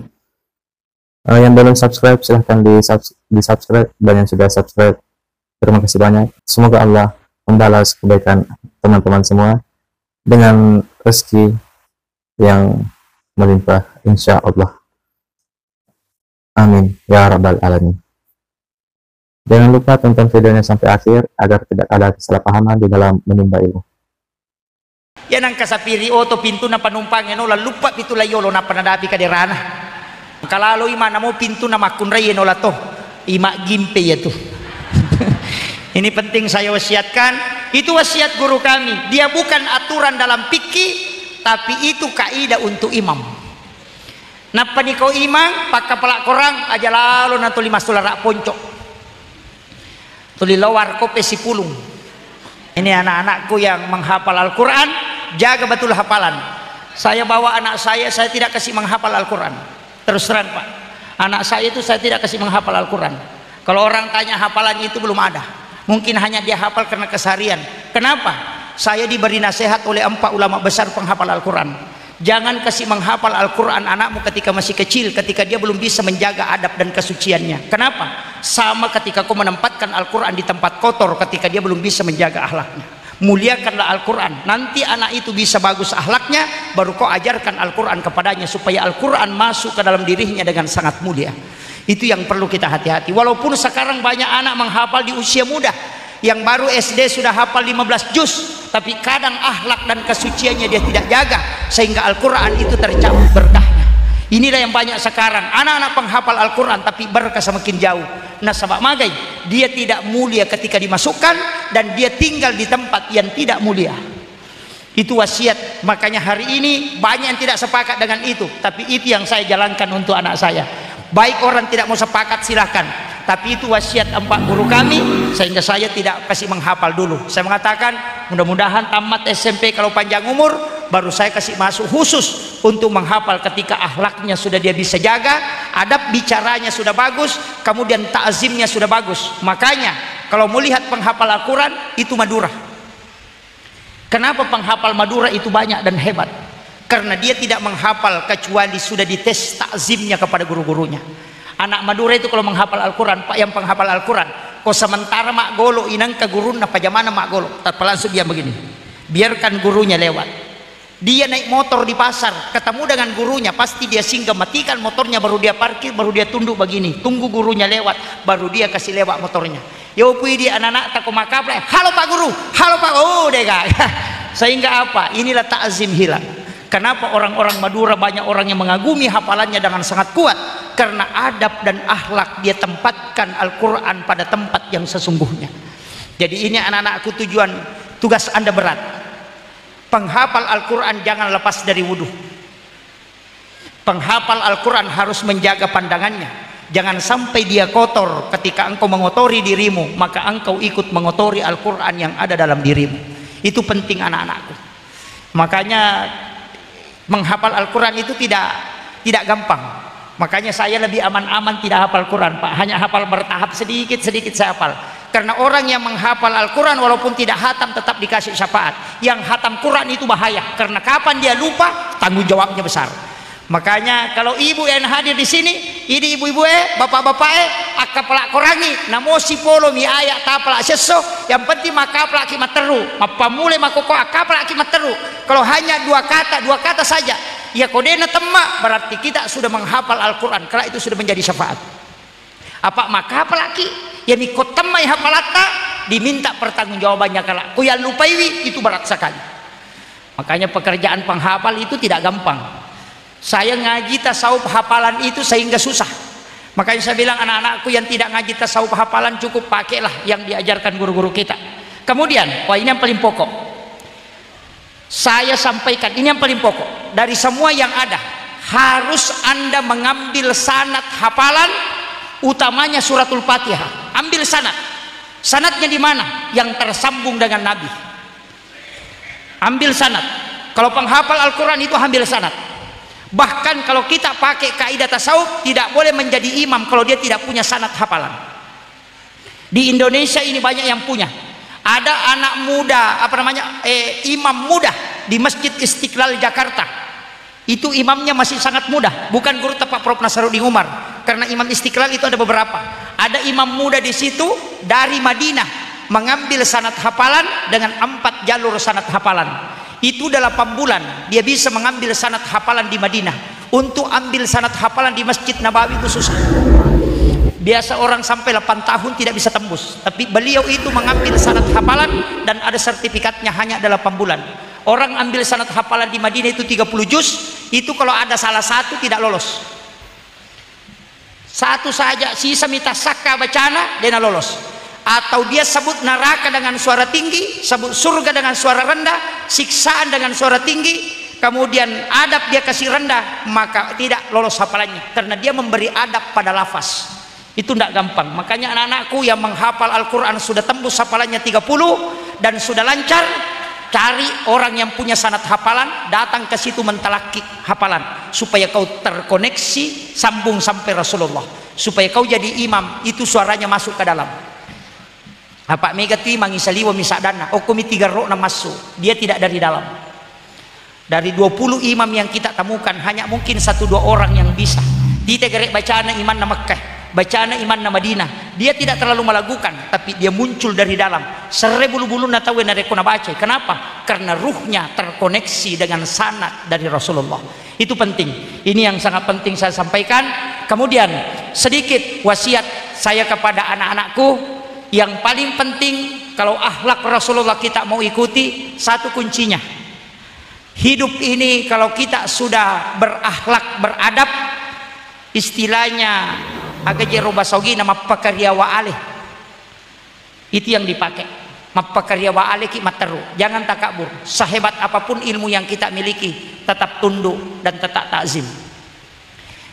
Yang belum subscribe silahkan di subscribe dan yang sudah subscribe terima kasih banyak. Semoga Allah membalas kebaikan teman-teman semua dengan rezeki yang melimpah insya Allah. Amin ya rabbal alamin. Jangan lupa tonton videonya sampai akhir agar tidak ada kesalahpahaman di dalam menimba ilmu. Yan ang kasapiri oto pintu na panumpang no lupa pitu layolo na panadapi kaderana. Kalalo ima na mo pintu na makunray no lato. Ima gimpe ya tuh. Ini penting saya wasiatkan. Itu wasiat guru kami. Dia bukan aturan dalam fikih tapi itu kaidah untuk imam. Napa ni kau imam pakai pelak korang aja lalu nanti 5 dolar poncok tuli lawar kopi si pulung. Ini anak-anakku yang menghafal Al-Quran, jaga betul hafalan. Saya bawa anak saya tidak kasih menghafal Al-Quran terus terang Pak, anak saya itu saya tidak kasih menghafal Al-Quran. Kalau orang tanya hafalannya itu belum ada, mungkin hanya dia hafal karena keseharian. Kenapa? Saya diberi nasihat oleh 4 ulama besar penghafal Al-Quran. Jangan kasih menghafal Al-Quran anakmu ketika masih kecil, ketika dia belum bisa menjaga adab dan kesuciannya. Kenapa? Sama ketika kau menempatkan Al-Quran di tempat kotor ketika dia belum bisa menjaga akhlaknya. Muliakanlah Al-Quran, nanti anak itu bisa bagus akhlaknya, baru kau ajarkan Al-Quran kepadanya supaya Al-Quran masuk ke dalam dirinya dengan sangat mulia. Itu yang perlu kita hati-hati. Walaupun sekarang banyak anak menghafal di usia muda, yang baru SD sudah hafal 15 juz, tapi kadang akhlak dan kesuciannya dia tidak jaga sehingga Al-Quran itu tercabut berkahnya. Inilah yang banyak sekarang anak-anak penghafal Al-Quran tapi berkah semakin jauh. Nah sabak magai dia tidak mulia ketika dimasukkan dan dia tinggal di tempat yang tidak mulia. Itu wasiat. Makanya hari ini banyak yang tidak sepakat dengan itu, tapi itu yang saya jalankan untuk anak saya. Baik orang tidak mau sepakat silahkan, tapi itu wasiat 4 guru kami sehingga saya tidak kasih menghafal dulu. Saya mengatakan mudah-mudahan tamat SMP kalau panjang umur baru saya kasih masuk khusus untuk menghafal ketika akhlaknya sudah dia bisa jaga, adab bicaranya sudah bagus, kemudian ta'zimnya sudah bagus. Makanya kalau melihat penghafal Al-Quran itu Madura. Kenapa penghafal Madura itu banyak dan hebat? Karena dia tidak menghafal kecuali sudah dites takzimnya kepada guru-gurunya. Anak Madura itu kalau menghafal Al-Quran, Pak yang penghafal Al-Quran, kau sementara mak golo inang ke guruna pajamana mak golo, tanpa langsung dia begini, biarkan gurunya lewat. Dia naik motor di pasar, ketemu dengan gurunya, pasti dia singgah, matikan motornya, baru dia parkir, baru dia tunduk begini, tunggu gurunya lewat, baru dia kasih lewat motornya. Yo pui dia anak-anak tak makapla, halo Pak Guru, halo Pak, oh dega. Sehingga apa? Inilah takzim hilang. Kenapa orang-orang Madura banyak orang yang mengagumi hafalannya dengan sangat kuat? Karena adab dan akhlak dia tempatkan Al-Quran pada tempat yang sesungguhnya. Jadi ini anak-anakku, tugas Anda berat. Penghafal Al-Quran jangan lepas dari wudhu. Penghafal Al-Quran harus menjaga pandangannya. Jangan sampai dia kotor. Ketika engkau mengotori dirimu, maka engkau ikut mengotori Al-Quran yang ada dalam dirimu. Itu penting anak-anakku. Makanya menghafal Al-Quran itu tidak gampang. Makanya saya lebih aman-aman tidak hafal Quran, Pak. Hanya hafal bertahap, sedikit-sedikit saya hafal. Karena orang yang menghafal Al-Quran walaupun tidak hatam tetap dikasih syafaat. Yang hatam Quran itu bahaya. Karena kapan dia lupa, tanggung jawabnya besar. Makanya kalau ibu yang hadir di sini, ini ibu-ibu bapak-bapak akapelak korangi, namo si polo mi ayak tapelak seso, yang penting makapelak kimat teru, mapamule makoko akapelak kimat teru. Kalau hanya dua kata saja, ya kodena temak, berarti kita sudah menghafal Al-Quran. Kalau itu sudah menjadi syafaat. Apa makapelak ki, yang ikut temai hafalata, diminta pertanggungjawabannya. Kalau ku yang lupaiwi itu berat sekali. Makanya pekerjaan penghafal itu tidak gampang. Saya ngaji tasawuf hafalan itu sehingga susah. Makanya saya bilang anak-anakku yang tidak ngaji tasawuf hafalan cukup pakailah yang diajarkan guru-guru kita. Kemudian, wah ini yang paling pokok. Saya sampaikan ini yang paling pokok. Dari semua yang ada, harus Anda mengambil sanad hafalan, utamanya suratul Fatihah. Ambil sanad. Sanadnya di mana? Yang tersambung dengan Nabi. Ambil sanad. Kalau penghafal Al-Quran itu ambil sanad. Bahkan kalau kita pakai kaidah tasawuf, tidak boleh menjadi imam kalau dia tidak punya sanad hafalan. Di Indonesia ini banyak yang punya. Ada anak muda, imam muda di Masjid Istiqlal Jakarta. Itu imamnya masih sangat muda, bukan guru tepat Prof Nasaruddin Umar. Karena imam Istiqlal itu ada beberapa. Ada imam muda di situ dari Madinah mengambil sanad hafalan dengan 4 jalur sanad hafalan. Itu 8 bulan dia bisa mengambil sanad hafalan di Madinah. Untuk ambil sanad hafalan di Masjid Nabawi itu susah. Biasa orang sampai 8 tahun tidak bisa tembus, tapi beliau itu mengambil sanad hafalan dan ada sertifikatnya hanya 8 bulan. Orang ambil sanad hafalan di Madinah itu 30 juz, itu kalau ada salah satu tidak lolos. Satu saja sisa mita sakka bacana dia lolos. Atau dia sebut neraka dengan suara tinggi, sebut surga dengan suara rendah, siksaan dengan suara tinggi, kemudian adab dia kasih rendah, maka tidak lolos hafalannya. Karena dia memberi adab pada lafaz. Itu tidak gampang. Makanya anak-anakku yang menghafal Al-Quran sudah tembus hafalannya 30 dan sudah lancar, cari orang yang punya sanad hafalan, datang ke situ mentalaki hafalan, supaya kau terkoneksi, sambung sampai Rasulullah, supaya kau jadi imam, itu suaranya masuk ke dalam. Apa megati mangisaliwa misadana okumi 3 roh masuk, dia tidak dari dalam. Dari 20 imam yang kita temukan hanya mungkin 1-2 orang yang bisa. Tidak gerek bacaan iman na Makkah, bacaan iman na Madinah, dia tidak terlalu melakukan, tapi dia muncul dari dalam. Serebulu-bulu na tahu na reko na baca. Kenapa? Karena ruhnya terkoneksi dengan sanad dari Rasulullah. Itu penting. Ini yang sangat penting saya sampaikan. Kemudian sedikit wasiat saya kepada anak-anakku. Yang paling penting kalau akhlak Rasulullah kita mau ikuti, satu kuncinya. Hidup ini kalau kita sudah berakhlak, beradab, istilahnya agak jeroba sogi nama pakarya wa alih. Itu yang dipakai. Mapakarya wa alih ki materu. Jangan takabur. Sehebat apapun ilmu yang kita miliki, tetap tunduk dan tetap takzim.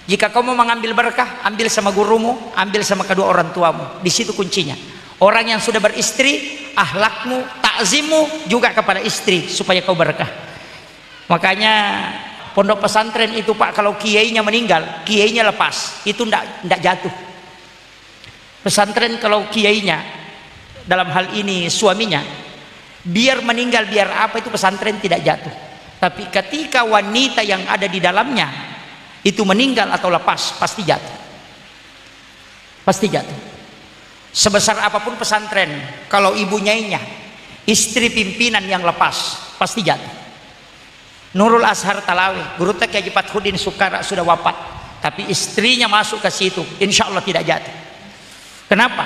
Jika kau mau mengambil berkah, ambil sama gurumu, ambil sama kedua orang tuamu. Di situ kuncinya. Orang yang sudah beristri, akhlakmu, takzimmu juga kepada istri supaya kau berkah. Makanya pondok pesantren itu Pak, kalau kiainya meninggal, kiainya lepas, itu ndak jatuh. Pesantren kalau kiainya dalam hal ini suaminya, biar meninggal biar apa, itu pesantren tidak jatuh. Tapi ketika wanita yang ada di dalamnya itu meninggal atau lepas, pasti jatuh. Pasti jatuh. Sebesar apapun pesantren, kalau ibu nyainya, istri pimpinan yang lepas, pasti jatuh. Nurul Azhar Talawi, guru Kiai Haji Fathudin Sukara sudah wafat, tapi istrinya masuk ke situ, insya Allah tidak jatuh. Kenapa?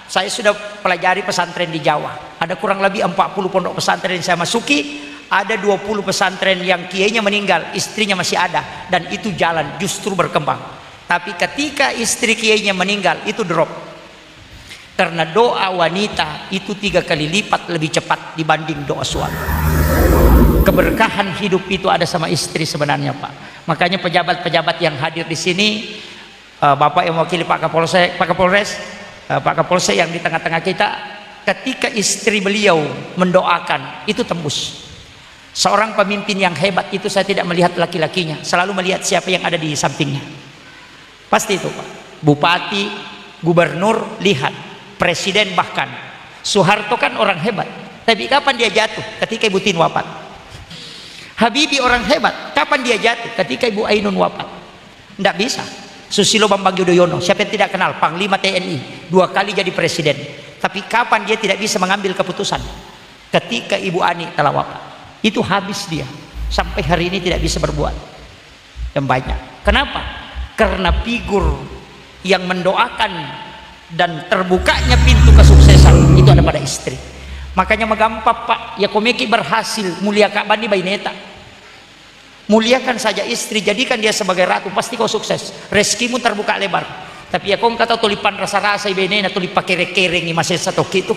Saya sudah pelajari pesantren di Jawa, ada kurang lebih 40 pondok pesantren yang saya masuki, ada 20 pesantren yang kiainya meninggal, istrinya masih ada, dan itu jalan, justru berkembang. Tapi ketika istri kiainya meninggal, itu drop. Karena doa wanita itu 3 kali lipat lebih cepat dibanding doa suami. Keberkahan hidup itu ada sama istri sebenarnya, Pak. Makanya pejabat-pejabat yang hadir di sini, Bapak yang mewakili Pak Kapolsek yang di tengah-tengah kita, ketika istri beliau mendoakan, itu tembus. Seorang pemimpin yang hebat itu saya tidak melihat laki-lakinya, selalu melihat siapa yang ada di sampingnya. Pasti itu, Pak. Bupati, gubernur, lihat. Presiden bahkan. Soeharto kan orang hebat, tapi kapan dia jatuh? Ketika Ibu Tin wafat. Habibie orang hebat, kapan dia jatuh? Ketika Ibu Ainun wafat. Tidak bisa. Susilo Bambang Yudhoyono, siapa yang tidak kenal, Panglima TNI, 2 kali jadi presiden, tapi kapan dia tidak bisa mengambil keputusan? Ketika Ibu Ani telah wafat. Itu habis dia, sampai hari ini tidak bisa berbuat yang banyak. Kenapa? Karena figur yang mendoakan dan terbukanya pintu kesuksesan itu ada pada istri. Makanya magampap, Pak, ya komeki berhasil mulia Kak Bani Baineta. Muliakan saja istri, jadikan dia sebagai ratu, pasti kau sukses, rezekimu terbuka lebar. Tapi ya kau kata tulipan rasa-rasa ibenena, tulip pakai kereng masih satu gitu.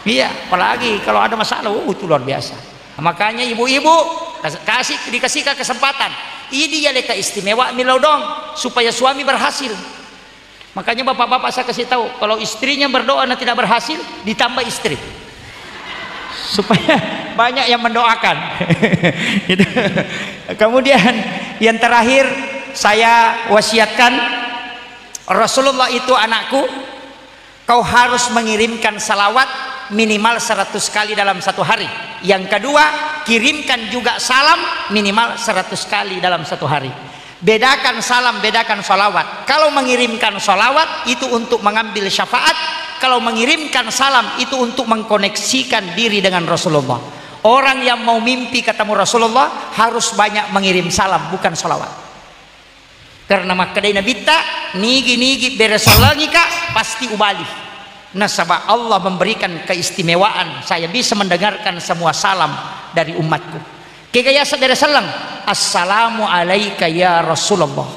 Iya, apalagi kalau ada masalah, itu luar biasa. Makanya ibu-ibu dikasihkan kesempatan, ini ya leka istimewa milau dong, supaya suami berhasil. Makanya bapak-bapak saya kasih tahu, kalau istrinya berdoa dan tidak berhasil, ditambah istri, supaya banyak yang mendoakan. Gitu. Kemudian yang terakhir saya wasiatkan, Rasulullah itu anakku, kau harus mengirimkan salawat minimal 100 kali dalam 1 hari. Yang kedua, kirimkan juga salam minimal 100 kali dalam 1 hari. Bedakan salam, bedakan salawat. Kalau mengirimkan salawat itu untuk mengambil syafaat, kalau mengirimkan salam itu untuk mengkoneksikan diri dengan Rasulullah. Orang yang mau mimpi ketemu Rasulullah harus banyak mengirim salam, bukan salawat. Karena makadai Nabi tak nigi beresalangi kak pasti ubali. Nasabah Allah memberikan keistimewaan, saya bisa mendengarkan semua salam dari umatku. Kaya sadara salam, assalamu alayka ya Rasulullah,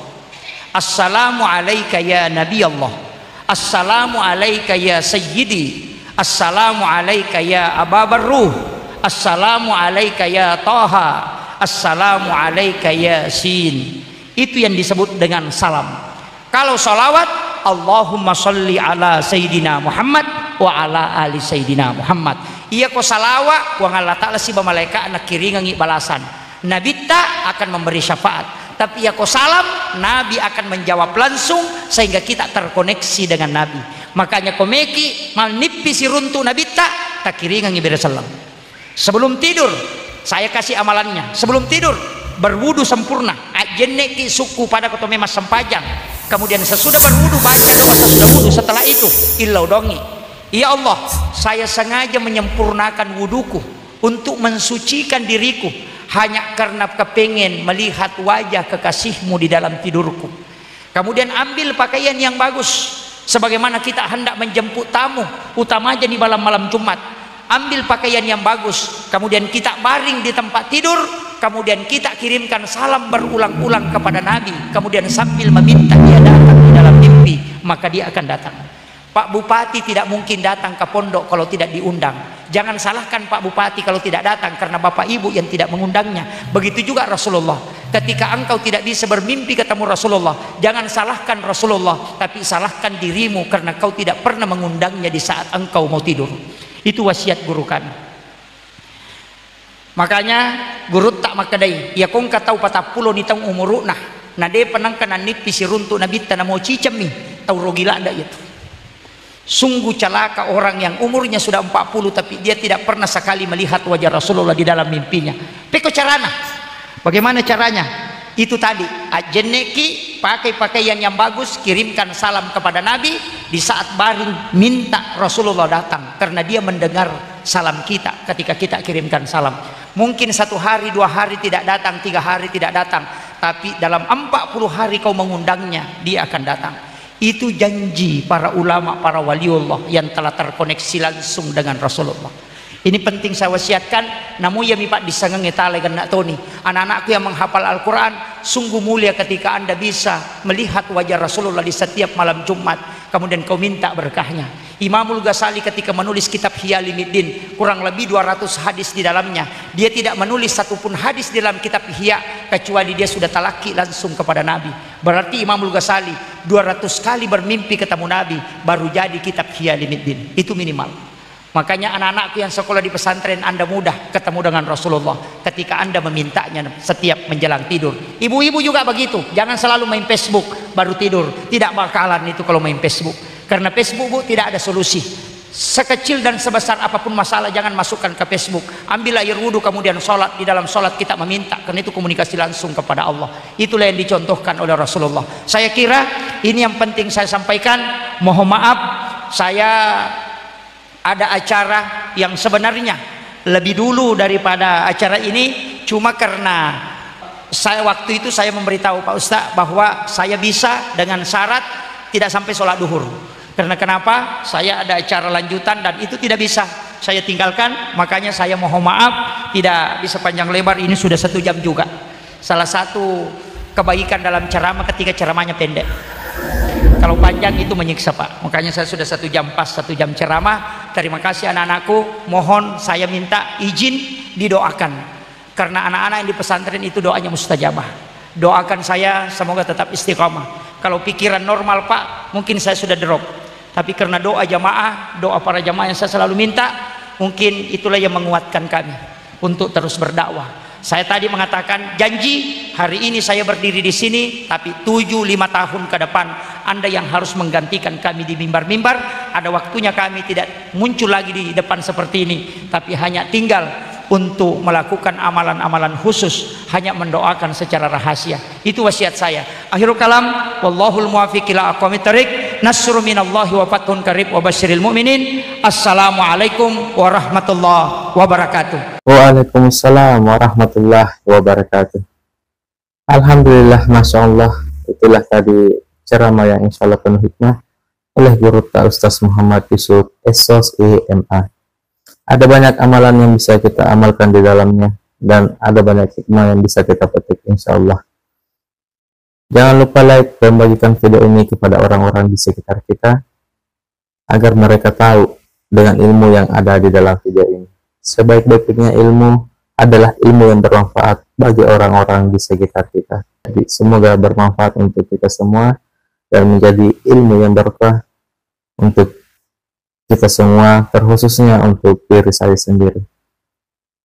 assalamu alayka ya Nabi Allah, assalamu alayka ya Sayyidi, assalamu alayka ya Aba Barruh, assalamu alayka ya Taha, assalamu alayka ya Sin. Itu yang disebut dengan salam. Kalau salawat, Allahumma sholli ala Sayyidina Muhammad wa ala ali Sayyidina Muhammad. Iya ko salawa wa Allah ta'ala si malaikat anak kiringangi balasan. Nabi tak akan memberi syafaat, tapi ya ko salam, Nabi akan menjawab langsung sehingga kita terkoneksi dengan Nabi. Makanya komeki malnipi si runtu Nabi tak kiringangi beresalam. Sebelum tidur saya kasih amalannya. Sebelum tidur berwudu sempurna, ajenneki suku pada ketome mas sempajang. Kemudian sesudah berwudu baca doa sesudah wudu. Setelah itu illau dongi, ya Allah, saya sengaja menyempurnakan wuduku untuk mensucikan diriku hanya karena kepengen melihat wajah kekasihmu di dalam tidurku. Kemudian ambil pakaian yang bagus, sebagaimana kita hendak menjemput tamu, utamanya di malam-malam Jumat. Ambil pakaian yang bagus, kemudian kita baring di tempat tidur, kemudian kita kirimkan salam berulang-ulang kepada Nabi, kemudian sambil meminta dia datang di dalam mimpi, maka dia akan datang. Pak Bupati tidak mungkin datang ke pondok kalau tidak diundang. Jangan salahkan Pak Bupati kalau tidak datang karena Bapak Ibu yang tidak mengundangnya. Begitu juga Rasulullah. Ketika engkau tidak bisa bermimpi ketemu Rasulullah, jangan salahkan Rasulullah, tapi salahkan dirimu karena kau tidak pernah mengundangnya di saat engkau mau tidur. Itu wasiat guru kami. Makanya guru tak makadai ya kong katau patapulo nitang umuruna nade penangkan nip pisi runtu nabi tanah mau cicem nih tau rogila ada itu. Sungguh celaka orang yang umurnya sudah 40 tapi dia tidak pernah sekali melihat wajah Rasulullah di dalam mimpinya. Peko carana. Bagaimana caranya? Itu tadi, ajeneki pakai pakaian yang bagus, kirimkan salam kepada Nabi di saat baring, minta Rasulullah datang karena dia mendengar salam kita ketika kita kirimkan salam. Mungkin 1 hari, 2 hari tidak datang, 3 hari tidak datang, tapi dalam 40 hari kau mengundangnya, dia akan datang. Itu janji para ulama, para waliullah yang telah terkoneksi langsung dengan Rasulullah. Ini penting saya wasiatkan. Namun ya mipak disangang etale nak toni. Anak-anakku yang menghafal Al-Quran, sungguh mulia ketika anda bisa melihat wajah Rasulullah di setiap malam Jumat. Kemudian kau minta berkahnya. Imamul Ghazali ketika menulis kitab Ihya Ulumuddin, kurang lebih 200 hadis di dalamnya. Dia tidak menulis satupun hadis di dalam kitab Ihya kecuali dia sudah talaki langsung kepada Nabi. Berarti Imamul Ghazali 200 kali bermimpi ketemu Nabi baru jadi kitab Ihya Ulumuddin. Itu minimal. Makanya anak-anakku yang sekolah di pesantren, anda mudah ketemu dengan Rasulullah ketika anda memintanya setiap menjelang tidur. Ibu-ibu juga begitu, jangan selalu main Facebook baru tidur. Tidak bakalan itu kalau main Facebook, karena Facebook bu tidak ada solusi. Sekecil dan sebesar apapun masalah jangan masukkan ke Facebook. Ambil air wudhu kemudian sholat. Di dalam sholat kita meminta, karena itu komunikasi langsung kepada Allah. Itulah yang dicontohkan oleh Rasulullah. Saya kira ini yang penting saya sampaikan. Mohon maaf saya ada acara yang sebenarnya lebih dulu daripada acara ini, cuma karena saya waktu itu saya memberitahu Pak Ustaz bahwa saya bisa dengan syarat tidak sampai sholat duhur. Karena kenapa? Saya ada acara lanjutan dan itu tidak bisa saya tinggalkan. Makanya saya mohon maaf tidak bisa panjang lebar, ini sudah 1 jam juga. Salah satu kebaikan dalam ceramah ketika ceramahnya pendek. Kalau panjang itu menyiksa Pak. Makanya saya sudah 1 jam pas, 1 jam ceramah. Terima kasih anak-anakku. Mohon saya minta izin didoakan. Karena anak-anak yang di pesantren itu doanya mustajabah. Doakan saya semoga tetap istiqamah. Kalau pikiran normal Pak, mungkin saya sudah drop. Tapi karena doa jamaah, doa para jamaah yang saya selalu minta, mungkin itulah yang menguatkan kami untuk terus berdakwah. Saya tadi mengatakan janji hari ini saya berdiri di sini, tapi 7-5 tahun ke depan Anda yang harus menggantikan kami di mimbar-mimbar. Ada waktunya kami tidak muncul lagi di depan seperti ini, tapi hanya tinggal untuk melakukan amalan-amalan khusus, hanya mendoakan secara rahasia. Itu wasiat saya. Akhirul kalam, wallahul muwaffiq ila aqwamit thariq. Nasrun minallahi wa fathun qarib wa basyiril mu'minin. Assalamualaikum warahmatullahi wabarakatuh. Waalaikumsalam warahmatullahi wabarakatuh. Alhamdulillah, Masya Allah. Itulah tadi ceramah yang insya Allah penuh hikmah oleh Guru Ustaz Muhammad Yusuf Esos IMA. Ada banyak amalan yang bisa kita amalkan di dalamnya, dan ada banyak hikmah yang bisa kita petik insya Allah. Jangan lupa like dan bagikan video ini kepada orang-orang di sekitar kita agar mereka tahu dengan ilmu yang ada di dalam video ini. Sebaik-baiknya ilmu adalah ilmu yang bermanfaat bagi orang-orang di sekitar kita. Jadi semoga bermanfaat untuk kita semua dan menjadi ilmu yang berkah untuk kita semua, terkhususnya untuk diri saya sendiri.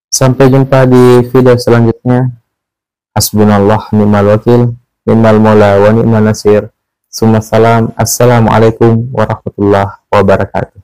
Sampai jumpa di video selanjutnya. Hasbunallah ni'mal wakil, ni'mal maula wa ni'mal nasir. Summa salam. Assalamualaikum warahmatullahi wabarakatuh.